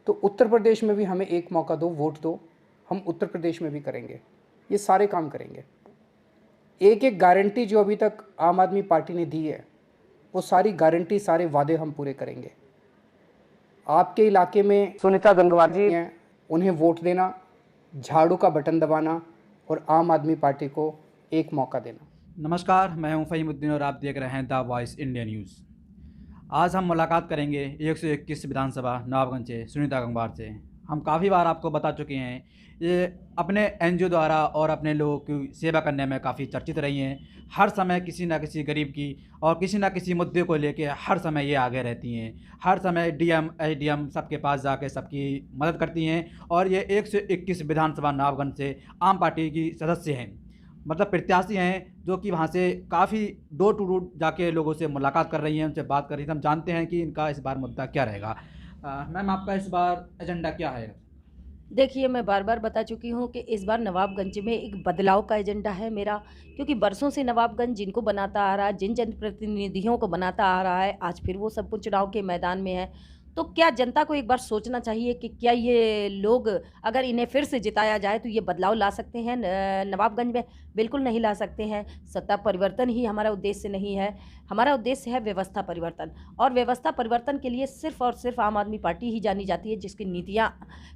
तो उत्तर प्रदेश में भी हमें एक मौका दो, वोट दो, हम उत्तर प्रदेश में भी करेंगे, ये सारे काम करेंगे। एक एक गारंटी जो अभी तक आम आदमी पार्टी ने दी है, वो सारी गारंटी, सारे वादे हम पूरे करेंगे। आपके इलाके में सुनीता गंगवार जी हैं, उन्हें वोट देना, झाड़ू का बटन दबाना और आम आदमी पार्टी को एक मौका देना। नमस्कार, मैं हूं फ़हीमुद्दीन और आप देख रहे हैं द वॉइस इंडिया न्यूज़। आज हम मुलाकात करेंगे 121 विधानसभा नवाबगंज से सुनीता गंगवार से। हम काफ़ी बार आपको बता चुके हैं, ये अपने एनजीओ द्वारा और अपने लोगों की सेवा करने में काफ़ी चर्चित रही हैं। हर समय किसी न किसी गरीब की और किसी न किसी मुद्दे को लेके हर समय ये आगे रहती हैं। हर समय डीएम एसडीएम सबके पास जाके सबकी मदद करती हैं और ये 121 विधानसभा नवाबगंज से आम पार्टी की सदस्य हैं, मतलब प्रत्याशी हैं, जो कि वहाँ से काफ़ी डोर टू डोर जाके लोगों से मुलाकात कर रही हैं, उनसे बात कर रही हैं। हम जानते हैं कि इनका इस बार मुद्दा क्या रहेगा। मैम, आपका इस बार एजेंडा क्या है? देखिए, मैं बार-बार बता चुकी हूँ कि इस बार नवाबगंज में एक बदलाव का एजेंडा है मेरा, क्योंकि बरसों से नवाबगंज जिनको बनाता आ रहा है, जिन जनप्रतिनिधियों को बनाता आ रहा है, आज फिर वो सब चुनाव के मैदान में है। तो क्या जनता को एक बार सोचना चाहिए कि क्या ये लोग, अगर इन्हें फिर से जिताया जाए, तो ये बदलाव ला सकते हैं नवाबगंज में? बिल्कुल नहीं ला सकते हैं। सत्ता परिवर्तन ही हमारा उद्देश्य नहीं है, हमारा उद्देश्य है व्यवस्था परिवर्तन। और व्यवस्था परिवर्तन के लिए सिर्फ़ और सिर्फ़ आम आदमी पार्टी ही जानी जाती है, जिसकी नीतियाँ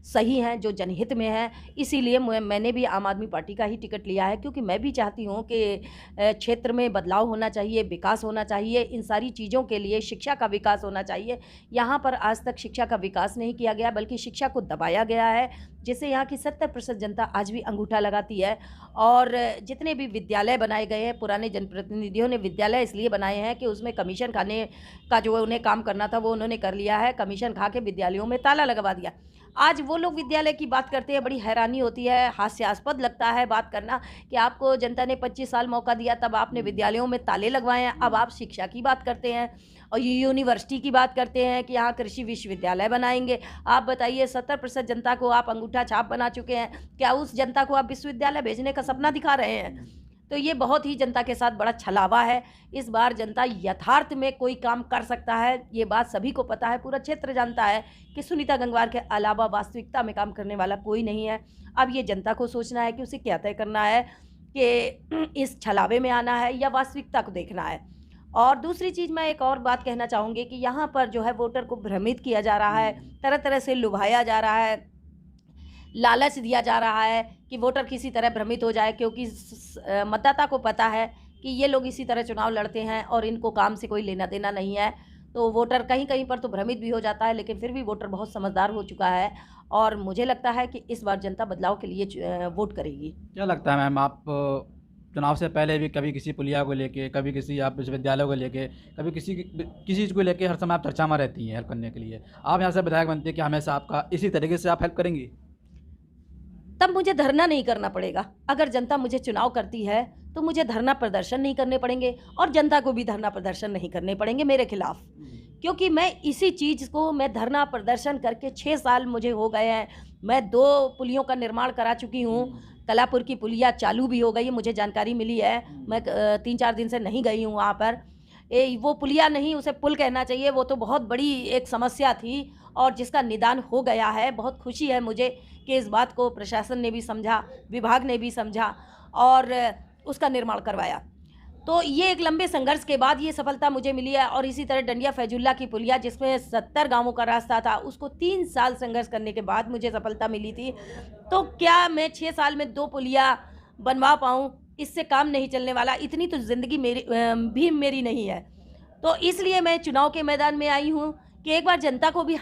सही हैं, जो जनहित में हैं। इसीलिए मैंने भी आम आदमी पार्टी का ही टिकट लिया है, क्योंकि मैं भी चाहती हूँ कि क्षेत्र में बदलाव होना चाहिए, विकास होना चाहिए। इन सारी चीज़ों के लिए शिक्षा का विकास होना चाहिए। यहाँ पर आज तक शिक्षा का विकास नहीं किया गया, बल्कि शिक्षा को दबाया गया है, जिससे यहाँ की 70% जनता आज भी अंगूठा लगाती है। और जितने भी विद्यालय बनाए गए हैं, पुराने जनप्रतिनिधियों ने विद्यालय इसलिए बनाए हैं कि उसमें कमीशन खाने का जो उन्हें काम करना था वो उन्होंने कर लिया है। कमीशन खा के विद्यालयों में ताला लगवा दिया। आज वो लोग विद्यालय की बात करते हैं, बड़ी हैरानी होती है, हास्यास्पद लगता है बात करना कि आपको जनता ने 25 साल मौका दिया, तब आपने विद्यालयों में ताले लगवाए हैं। अब आप शिक्षा की बात करते हैं और यूनिवर्सिटी की बात करते हैं कि यहाँ कृषि विश्वविद्यालय बनाएंगे। आप बताइए, 70% जनता को आप अंगूठा छाप बना चुके हैं, क्या उस जनता को आप विश्वविद्यालय भेजने का सपना दिखा रहे हैं? तो ये बहुत ही जनता के साथ बड़ा छलावा है। इस बार जनता यथार्थ में कोई काम कर सकता है, ये बात सभी को पता है, पूरा क्षेत्र जानता है कि सुनीता गंगवार के अलावा वास्तविकता में काम करने वाला कोई नहीं है। अब ये जनता को सोचना है कि उसे क्या तय करना है, कि इस छलावे में आना है या वास्तविकता को देखना है। और दूसरी चीज़, मैं एक और बात कहना चाहूँगी कि यहाँ पर जो है वोटर को भ्रमित किया जा रहा है, तरह तरह से लुभाया जा रहा है, लालच दिया जा रहा है कि वोटर किसी तरह भ्रमित हो जाए, क्योंकि मतदाता को पता है कि ये लोग इसी तरह चुनाव लड़ते हैं और इनको काम से कोई लेना देना नहीं है। तो वोटर कहीं कहीं पर तो भ्रमित भी हो जाता है, लेकिन फिर भी वोटर बहुत समझदार हो चुका है और मुझे लगता है कि इस बार जनता बदलाव के लिए वोट करेगी। क्या लगता है मैम, आप चुनाव से पहले भी कभी किसी पुलिया को लेके, कभी किसी आप विश्वविद्यालय को लेके, कभी किसी चीज़ को लेके हर समय आप चर्चा में रहती हैं हेल्प करने के लिए। आप यहाँ से विधायक बनते हैं कि हमेशा आपका इसी तरीके से आप हेल्प करेंगी? तब मुझे धरना नहीं करना पड़ेगा। अगर जनता मुझे चुनाव करती है तो मुझे धरना प्रदर्शन नहीं करने पड़ेंगे और जनता को भी धरना प्रदर्शन नहीं करने पड़ेंगे मेरे खिलाफ, क्योंकि मैं इसी चीज़ को, मैं धरना प्रदर्शन करके 6 साल मुझे हो गए हैं। मैं 2 पुलियों का निर्माण करा चुकी हूँ। कलापुर की पुलिया चालू भी हो गई है, मुझे जानकारी मिली है। मैं 3-4 दिन से नहीं गई हूँ वहाँ पर। वो पुलिया नहीं, उसे पुल कहना चाहिए, वो तो बहुत बड़ी एक समस्या थी और जिसका निदान हो गया है। बहुत खुशी है मुझे कि इस बात को प्रशासन ने भी समझा, विभाग ने भी समझा और उसका निर्माण करवाया। तो ये एक लंबे संघर्ष के बाद ये सफलता मुझे मिली है। और इसी तरह डंडिया फैजुल्ला की पुलिया, जिसमें 70 गांवों का रास्ता था, उसको 3 साल संघर्ष करने के बाद मुझे सफलता मिली थी। तो क्या मैं 6 साल में 2 पुलिया बनवा पाऊँ? इससे काम नहीं चलने वाला। इतनी तो ज़िंदगी मेरी नहीं है। तो इसलिए मैं चुनाव के मैदान में आई हूँ कि एक बार जनता को भी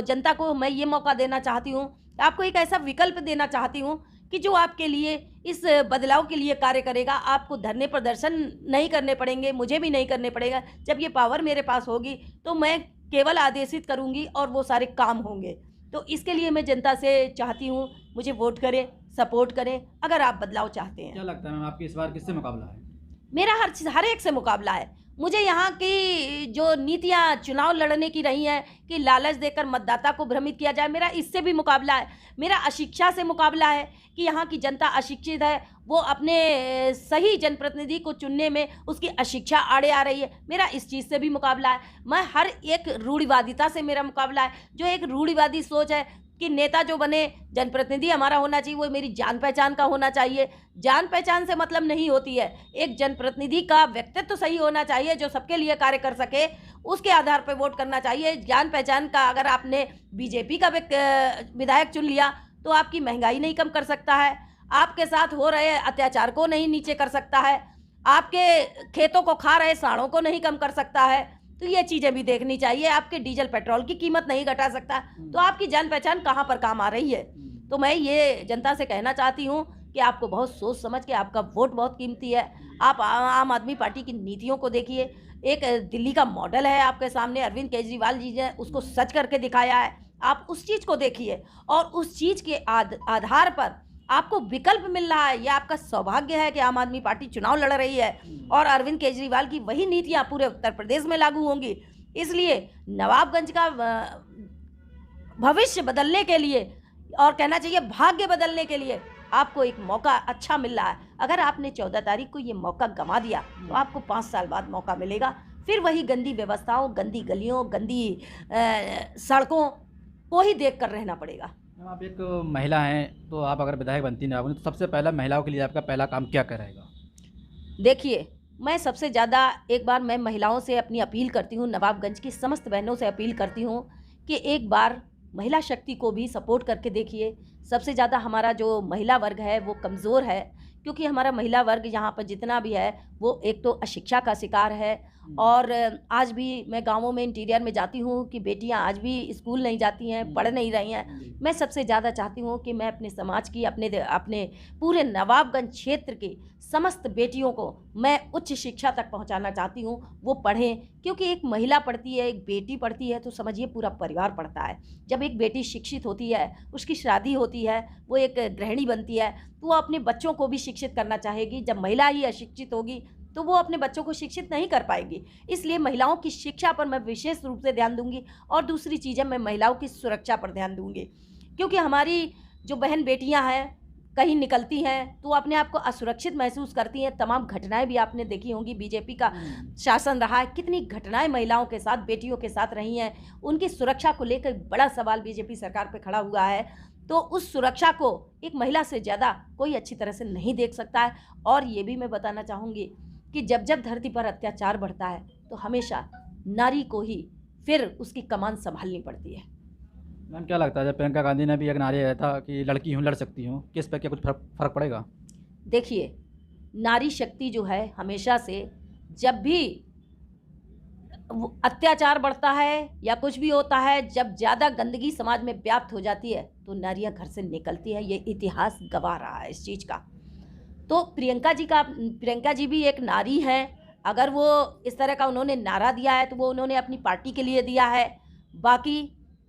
जनता को मैं ये मौका देना चाहती हूँ, आपको एक ऐसा विकल्प देना चाहती हूँ कि जो आपके लिए, इस बदलाव के लिए कार्य करेगा। आपको धरने प्रदर्शन नहीं करने पड़ेंगे, मुझे भी नहीं करने पड़ेगा। जब ये पावर मेरे पास होगी तो मैं केवल आदेशित करूँगी और वो सारे काम होंगे। तो इसके लिए मैं जनता से चाहती हूँ, मुझे वोट करें, सपोर्ट करें, अगर आप बदलाव चाहते हैं। क्या लगता है मैम, आपकी इस बार किससे मुकाबला है? मेरा हर एक से मुकाबला है। मुझे यहाँ की जो नीतियाँ चुनाव लड़ने की रही हैं कि लालच देकर मतदाता को भ्रमित किया जाए, मेरा इससे भी मुकाबला है। मेरा अशिक्षा से मुकाबला है कि यहाँ की जनता अशिक्षित है, वो अपने सही जनप्रतिनिधि को चुनने में उसकी अशिक्षा आड़े आ रही है। मेरा इस चीज़ से भी मुकाबला है। मैं हर एक रूढ़िवादिता से मेरा मुकाबला है। जो एक रूढ़िवादी सोच है कि नेता जो बने, जनप्रतिनिधि हमारा होना चाहिए, वो मेरी जान पहचान का होना चाहिए। जान पहचान से मतलब नहीं होती है। एक जनप्रतिनिधि का व्यक्तित्व तो सही होना चाहिए, जो सबके लिए कार्य कर सके, उसके आधार पर वोट करना चाहिए। जान पहचान का अगर आपने बीजेपी का विधायक चुन लिया तो आपकी महंगाई नहीं कम कर सकता है, आपके साथ हो रहे अत्याचार को नहीं नीचे कर सकता है, आपके खेतों को खा रहे सांडों को नहीं कम कर सकता है। तो ये चीज़ें भी देखनी चाहिए। आपके डीजल पेट्रोल की कीमत नहीं घटा सकता, तो आपकी जान पहचान कहाँ पर काम आ रही है। तो मैं ये जनता से कहना चाहती हूँ कि आपको बहुत सोच समझ के, आपका वोट बहुत कीमती है। आप आम आदमी पार्टी की नीतियों को देखिए। एक दिल्ली का मॉडल है आपके सामने, अरविंद केजरीवाल जी ने उसको सच करके दिखाया है। आप उस चीज़ को देखिए और उस चीज़ के आधार पर आपको विकल्प मिल रहा है। यह आपका सौभाग्य है कि आम आदमी पार्टी चुनाव लड़ रही है और अरविंद केजरीवाल की वही नीतियां पूरे उत्तर प्रदेश में लागू होंगी। इसलिए नवाबगंज का भविष्य बदलने के लिए, और कहना चाहिए भाग्य बदलने के लिए, आपको एक मौका अच्छा मिल रहा है। अगर आपने 14 तारीख को ये मौका गंवा दिया तो आपको 5 साल बाद मौका मिलेगा। फिर वही गंदी व्यवस्थाओं, गंदी गलियों, गंदी सड़कों को ही देख कर रहना पड़ेगा। मैम, आप एक महिला हैं, तो आप अगर विधायक बनती ना बनी तो सबसे पहला महिलाओं के लिए आपका पहला काम क्या रहेगा? देखिए, मैं सबसे ज़्यादा एक बार मैं महिलाओं से अपनी अपील करती हूँ, नवाबगंज की समस्त बहनों से अपील करती हूँ कि एक बार महिला शक्ति को भी सपोर्ट करके देखिए। सबसे ज़्यादा हमारा जो महिला वर्ग है वो कमज़ोर है, क्योंकि हमारा महिला वर्ग यहाँ पर जितना भी है वो एक तो अशिक्षा का शिकार है। और आज भी मैं गाँवों में इंटीरियर में जाती हूँ कि बेटियाँ आज भी स्कूल नहीं जाती हैं, पढ़ नहीं रही हैं। मैं सबसे ज़्यादा चाहती हूँ कि मैं अपने समाज की, अपने पूरे नवाबगंज क्षेत्र की समस्त बेटियों को मैं उच्च शिक्षा तक पहुँचाना चाहती हूँ। वो पढ़ें, क्योंकि एक महिला पढ़ती है, एक बेटी पढ़ती है तो समझिए पूरा परिवार पढ़ता है। जब एक बेटी शिक्षित होती है, उसकी शादी होती है, वो एक गृहिणी बनती है, तो वो अपने बच्चों को भी शिक्षित करना चाहेगी। जब महिला ही अशिक्षित होगी तो वो अपने बच्चों को शिक्षित नहीं कर पाएगी। इसलिए महिलाओं की शिक्षा पर मैं विशेष रूप से ध्यान दूंगी। और दूसरी चीज़ है, मैं महिलाओं की सुरक्षा पर ध्यान दूंगी, क्योंकि हमारी जो बहन बेटियां हैं कहीं निकलती हैं तो अपने आप को असुरक्षित महसूस करती हैं। तमाम घटनाएं भी आपने देखी होंगी, बीजेपी का शासन रहा है, कितनी घटनाएं महिलाओं के साथ, बेटियों के साथ रही हैं। उनकी सुरक्षा को लेकर बड़ा सवाल बीजेपी सरकार पर खड़ा हुआ है। तो उस सुरक्षा को एक महिला से ज़्यादा कोई अच्छी तरह से नहीं देख सकता है। और ये भी मैं बताना चाहूँगी कि जब जब धरती पर अत्याचार बढ़ता है तो हमेशा नारी को ही फिर उसकी कमान संभालनी पड़ती है। मैम, क्या लगता है जब प्रियंका गांधी ने भी एक नारे दिया था कि लड़की हूँ, लड़ सकती हूँ, किस पे क्या कुछ फर्क पड़ेगा? देखिए, नारी शक्ति जो है हमेशा से, जब भी अत्याचार बढ़ता है या कुछ भी होता है, जब ज़्यादा गंदगी समाज में व्याप्त हो जाती है तो नारियां घर से निकलती हैं। ये इतिहास गवाह रहा है इस चीज़ का। तो प्रियंका जी भी एक नारी हैं। अगर वो इस तरह का उन्होंने नारा दिया है तो वो उन्होंने अपनी पार्टी के लिए दिया है। बाकी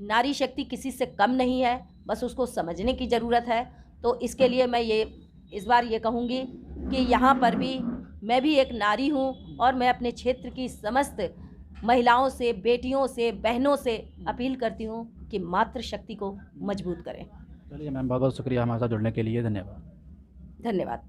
नारी शक्ति किसी से कम नहीं है, बस उसको समझने की ज़रूरत है। तो इसके लिए मैं इस बार ये कहूँगी कि यहाँ पर भी मैं भी एक नारी हूँ और मैं अपने क्षेत्र की समस्त महिलाओं से, बेटियों से, बहनों से अपील करती हूँ कि मातृशक्ति को मजबूत करें। चलिए मैम, बहुत बहुत शुक्रिया हमारे साथ जुड़ने के लिए। धन्यवाद। धन्यवाद।